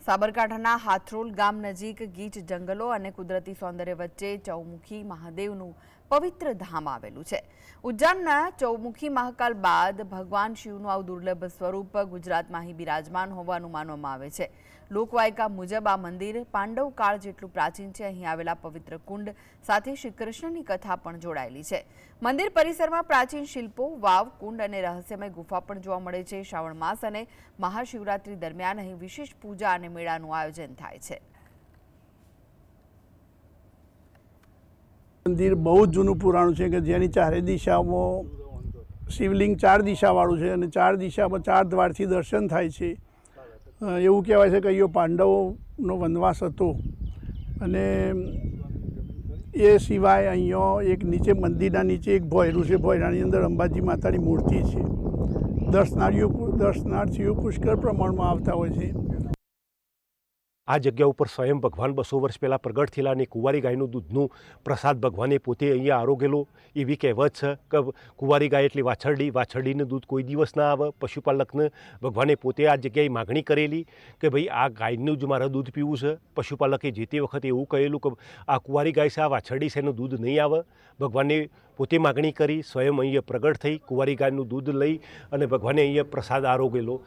સાબરકાંઠાના હાથરોલ ગામ નજીક ગીચ જંગલો અને કુદરતી સૌંદર્ય વચ્ચે ચૌમુખી મહાદેવનું પવિત્ર ધામ આવેલું છે। ઉજ્જૈનના ચૌમુખી મહાકાલ બાદ ભગવાન શિવનું આવું દુર્લભ સ્વરૂપ ગુજરાતમાં અહીં બિરાજમાન હોવાનું માનવામાં આવે છે। લોકવાયકા મુજબ આ મંદિર પાંડવ કાળ જેટલું પ્રાચીન છે। અહીં આવેલા પવિત્ર કુંડ સાથે શ્રી કૃષ્ણની કથા પણ જોડાયેલી છે। મંદિર પરિસરમાં પ્રાચીન શિલ્પો, વાવ, કુંડ અને રહસ્યમય ગુફા પણ જોવા મળે છે। શ્રાવણ માસ અને મહાશિવરાત્રી દરમિયાન અહીં વિશેષ પૂજા અને મેળાનું આયોજન થાય છે। મંદિર બહુ જ જૂનું પુરાણું છે કે જેની ચારે દિશામાં શિવલિંગ 4 દિશાવાળું છે અને 4 દિશામાં 4 દ્વારથી દર્શન થાય છે। એવું કહેવાય છે કે અહીંયા પાંડવોનો વનવાસ હતો અને એ સિવાય અહીંયા એક નીચે મંદિરના નીચે એક ભોયરું છે। ભોયરાની અંદર અંબાજી માતાની મૂર્તિ છે। દર્શનાર્થીઓ પુષ્કળ પ્રમાણમાં આવતા હોય છે। આ જગ્યા ઉપર સ્વયં ભગવાન 200 વર્ષ પહેલાં પ્રગટ થયેલા અને કુંવારી ગાયનું દૂધનું પ્રસાદ ભગવાને પોતે અહીંયા આરોગેલો એવી કહેવત છે કે કુંવારી ગાય એટલે વાછરડીનું દૂધ કોઈ દિવસ ના આવે। પશુપાલકને ભગવાને પોતે આ જગ્યાએ માગણી કરેલી કે ભાઈ આ ગાયનું જ મારે દૂધ પીવું છે। પશુપાલકે જે તે વખતે એવું કહેલું કે આ કુંવારી ગાય છે, આ વાછરડી છે, એનું દૂધ નહીં આવે। ભગવાને પોતે માગણી કરી, સ્વયં અહીંયા પ્રગટ થઈ, કુંવારી ગાયનું દૂધ લઈ અને ભગવાને અહીંયા પ્રસાદ આરોગેલો